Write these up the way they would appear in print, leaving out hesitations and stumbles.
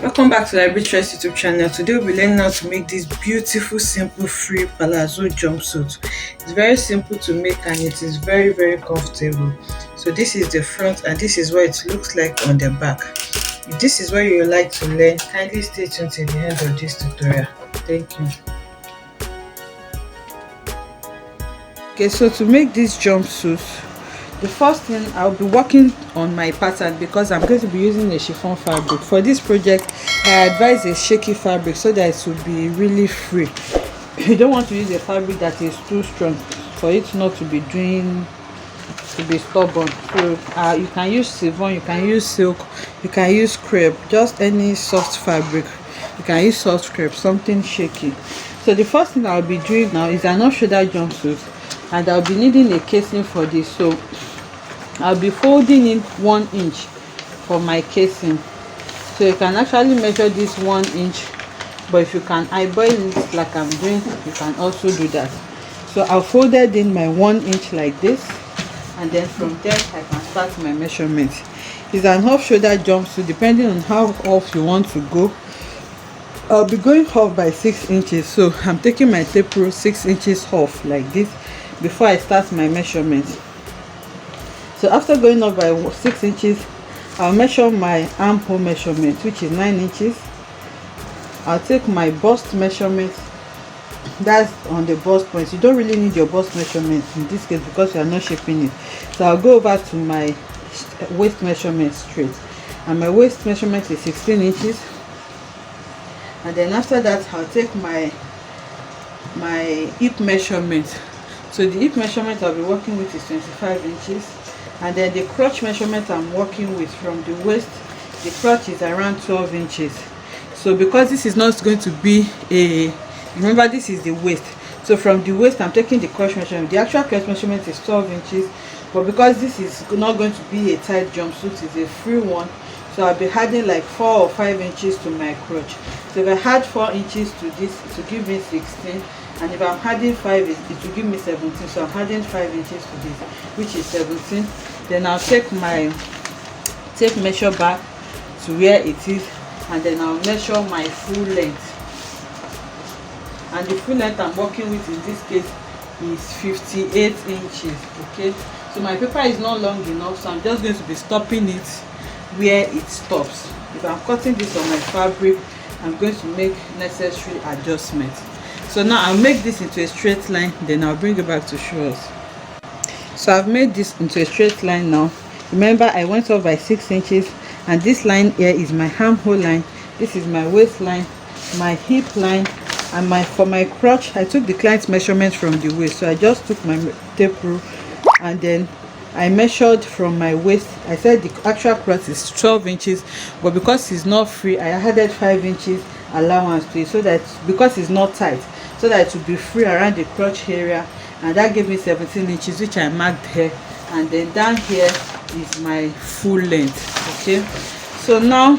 Welcome back to the Arbitress YouTube channel. Today we'll be learning how to make this beautiful, simple, free palazzo jumpsuit. It's very simple to make and it is very comfortable. So this is the front and this is what it looks like on the back. If this is what you would like to learn, kindly stay tuned till the end of this tutorial. Thank you. Okay, so to make this jumpsuit, the first thing, I'll be working on my pattern because I'm going to be using a chiffon fabric. For this project, I advise a shaky fabric so that it will be really free. You don't want to use a fabric that is too strong for it not to be stubborn. So you can use chiffon, you can use silk, you can use crepe, just any soft fabric. You can use soft crepe, something shaky. So the first thing I'll be doing now is an off-shoulder jumpsuit, and I'll be needing a casing for this. So I'll be folding in 1 inch for my casing. So you can actually measure this 1 inch, but if you can eyeball it like I'm doing, you can also do that. So I'll folded in my 1 inch like this, and then from there I can start my measurement. It's an off-shoulder jumpsuit. Depending on how off you want to go, I'll be going off by 6 inches. So I'm taking my tape rule 6 inches off like this before I start my measurement. So after going up by 6 inches, I'll measure my armhole measurement, which is 9 inches. I'll take my bust measurement, that's on the bust point. You don't really need your bust measurement in this case because you are not shaping it. So I'll go over to my waist measurement straight, and my waist measurement is 16 inches. And then after that, I'll take my hip measurement. So the hip measurement I'll be working with is 25 inches. And then the crotch measurement I'm working with from the waist, the crotch is around 12 inches. So because this is not going to be remember this is the waist. So from the waist I'm taking the crotch measurement. The actual crotch measurement is 12 inches. But because this is not going to be a tight jumpsuit, it's a free one. So I'll be adding like 4 or 5 inches to my crotch. So if I add 4 inches to this, it will give me 16. And if I'm adding 5, it will give me 17. So I'm adding 5 inches to this, which is 17. Then I'll take my tape measure back to where it is, and then I'll measure my full length. And the full length I'm working with in this case is 58 inches. Okay, so my paper is not long enough, so I'm just going to be stopping it where it stops. If I'm cutting this on my fabric, I'm going to make necessary adjustments. So now I'll make this into a straight line, then I'll bring it back to show us. So I've made this into a straight line now. Remember, I went up by 6 inches, and this line here is my armhole line, this is my waistline, my hip line, and for my crotch I took the client's measurement from the waist. So I just took my tape rule and then I measured from my waist. I said the actual crotch is 12 inches, but because it's not free, I added 5 inches allowance to it, so that because it's not tight, so that it will be free around the crotch area. And that gave me 17 inches, which I marked here. And then down here is my full length. Okay, so now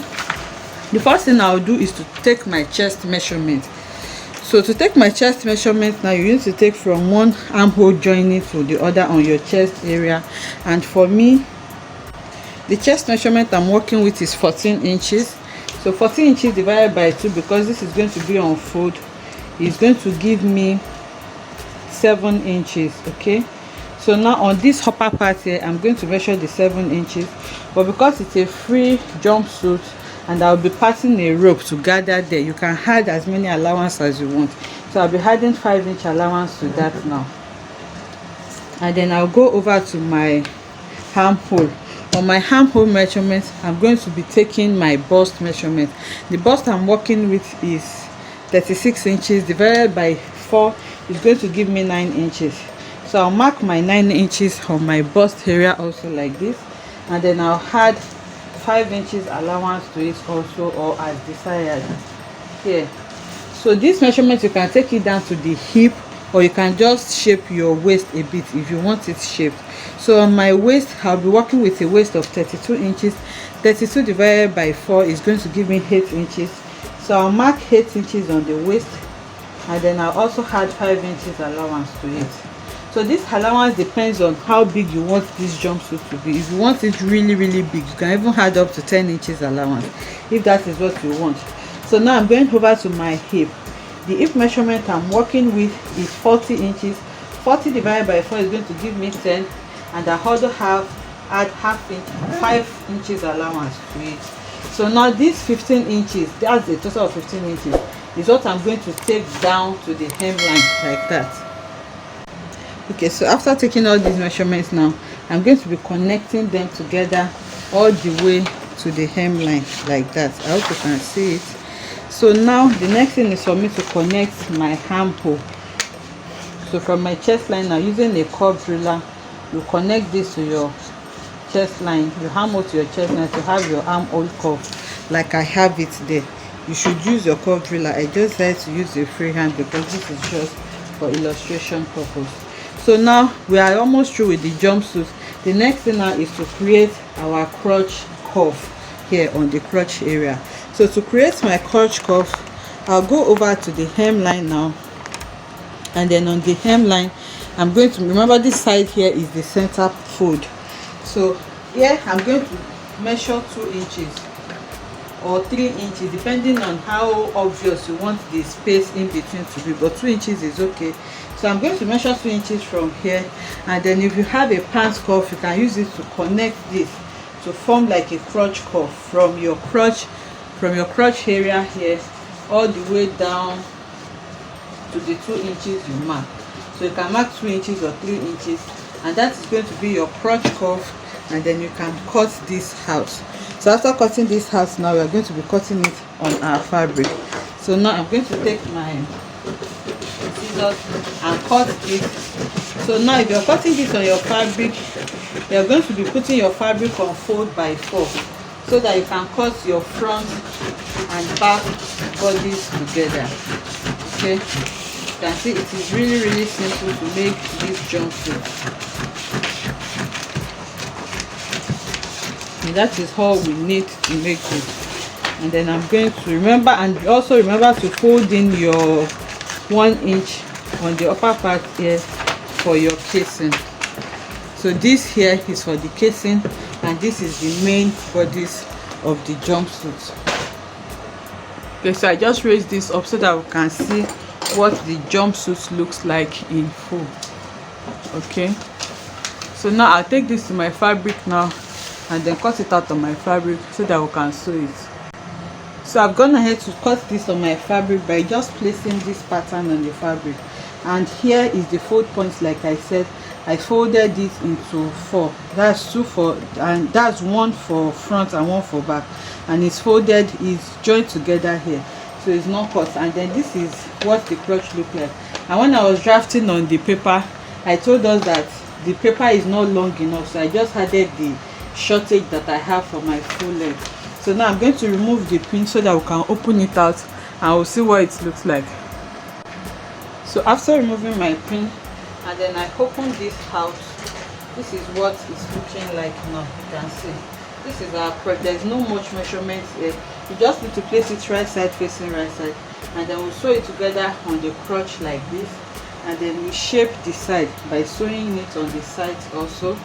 the first thing I'll do is to take my chest measurement. So to take my chest measurement, now you need to take from one armhole joining to the other on your chest area. And for me, the chest measurement I'm working with is 14 inches. So 14 inches divided by 2, because this is going to be on fold, is going to give me 7 inches. Okay, so now on this upper part here, I'm going to measure the 7 inches, but because it's a free jumpsuit and I'll be passing a rope to gather there, you can add as many allowance as you want. So I'll be adding 5 inch allowance to that now. And then I'll go over to my armhole. On my armhole measurement, I'm going to be taking my bust measurement. The bust I'm working with is 36 inches divided by 4 is going to give me 9 inches. So I'll mark my 9 inches on my bust area also like this, and then I'll add 5 inches allowance to it also, or as desired here. So this measurement, you can take it down to the hip, or you can just shape your waist a bit if you want it shaped. So on my waist, I'll be working with a waist of 32 inches. 32 divided by 4 is going to give me 8 inches. So I'll mark 8 inches on the waist, and then I'll also add 5 inches allowance to it. So this allowance depends on how big you want this jumpsuit to be. If you want it really big, you can even add up to 10 inches allowance if that is what you want. So now I'm going over to my hip. The hip measurement I'm working with is 40 inches. 40 divided by 4 is going to give me 10, and I also add half inch, 5 inches allowance to it. So now this 15 inches, that's a total of 15 inches, is what I'm going to take down to the hemline like that. Okay, so after taking all these measurements now, I'm going to be connecting them together all the way to the hemline like that. I hope you can see it. So now the next thing is for me to connect my armhole. So from my chest line now, using a curved ruler, you connect this to your chest line, your armhole to your chest line to have your armhole curve like I have it there. You should use your curved ruler. I just like to use a free hand because this is just for illustration purpose. So now we are almost through with the jumpsuit. The next thing now is to create our crotch curve here on the crotch area. So to create my crotch curve, I'll go over to the hemline now, and then on the hemline I'm going to remember this side here is the center fold. So here I'm going to measure 2 inches or 3 inches depending on how obvious you want the space in between to be, but 2 inches is okay. So I'm going to measure 2 inches from here, and then if you have a pants cuff, you can use it to connect this to form like a crotch cuff from your crotch area here all the way down to the 2 inches you mark. So you can mark 2 inches or 3 inches, and that is going to be your crotch cuff, and then you can cut this out. So after cutting this out, now we are going to be cutting it on our fabric. So now I'm going to take my scissors and cut this. So now if you're cutting this on your fabric, you're going to be putting your fabric on 4x4 so that you can cut your front and back bodies together. Okay, you can see it is really simple to make this jumpsuit. And that is all we need to make it. And then I'm going to remember to fold in your 1 inch on the upper part here for your casing. So this here is for the casing, and this is the main bodies of the jumpsuit. Okay, so I just raised this up so that we can see what the jumpsuit looks like in full. Okay, so now I'll take this to my fabric now and then cut it out on my fabric so that we can sew it. So I've gone ahead to cut this on my fabric by just placing this pattern on the fabric, and here is the fold points. Like I said, I folded this into 4. That's 2 for, and that's 1 for front and 1 for back, and it's folded, is joined together here, so it's not cut. And then this is what the crotch look like. And when I was drafting on the paper, I told us that the paper is not long enough, so I just added the shortage that I have for my full length. So now I'm going to remove the pin so that we can open it out and we'll see what it looks like. So after removing my pin, and then I open this out, this is what it's looking like now. You can see this is our crotch. There's no much measurement here. You just need to place it right side facing right side, and then we'll sew it together on the crotch like this, and then we shape the side by sewing it on the sides also.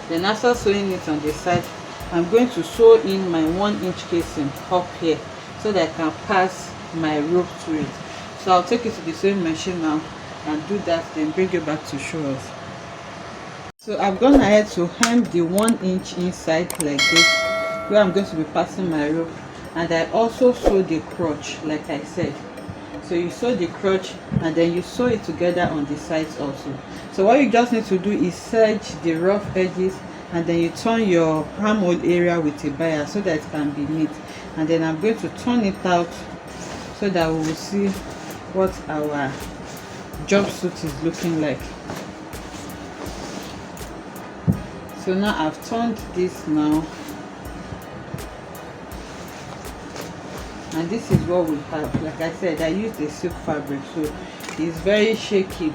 Then after sewing it on the side, I'm going to sew in my 1 inch casing up here so that I can pass my rope to it. So I'll take it to the sewing machine now and do that, then bring it back to show us. So I've gone ahead to hem the 1 inch inside like this, where I'm going to be passing my rope, and I also sew the crotch like I said. So you sew the crotch and then you sew it together on the sides also. So what you just need to do is serge the rough edges, and then you turn your armhole area with a bias so that it can be neat. And then I'm going to turn it out so that we will see what our jumpsuit is looking like. So now I've turned this now, and this is what we have. Like I said, I used a silk fabric, so it's very shaky.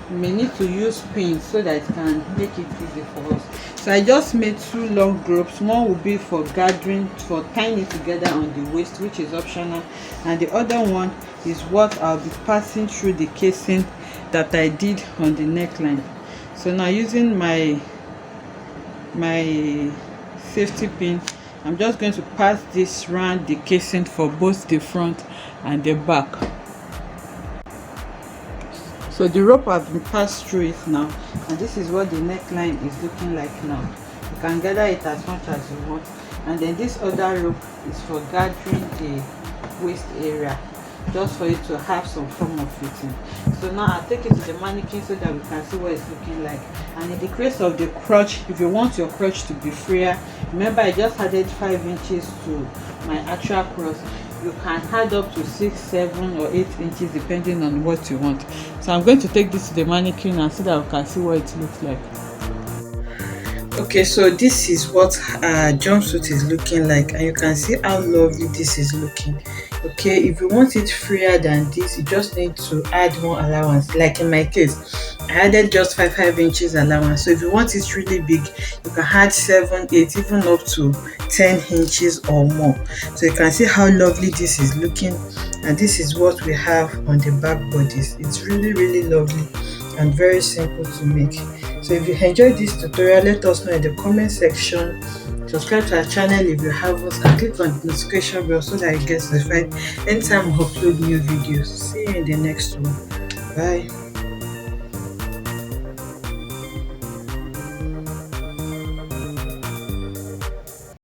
You may need to use pins so that it can make it easy for us. So I just made 2 long ropes. One will be for gathering, for tying it together on the waist, which is optional, and the other one is what I'll be passing through the casing that I did on the neckline. So now using my safety pin, I'm just going to pass this round the casing for both the front and the back. So the rope has been passed through it now, and this is what the neckline is looking like now. You can gather it as much as you want, and then this other rope is for gathering the waist area, just for it to have some form of fitting. So now I'll take it to the mannequin so that we can see what it's looking like. And in the case of the crotch, if you want your crotch to be freer, remember I just added 5 inches to my actual cross. You can add up to 6, 7 or 8 inches depending on what you want. So I'm going to take this to the mannequin and so that we can see what it looks like. Okay, so this is what our jumpsuit is looking like, and you can see how lovely this is looking. Okay, if you want it freer than this, you just need to add more allowance. Like in my case, I added just 5 inches allowance. So if you want it really big, you can add 7, 8, even up to 10 inches or more. So you can see how lovely this is looking, and this is what we have on the back bodies. It's really lovely and very simple to make. So if you enjoyed this tutorial, let us know in the comment section. Subscribe to our channel if you haven't, and click on the notification bell so that you get notified anytime we upload new videos. See you in the next one. Bye.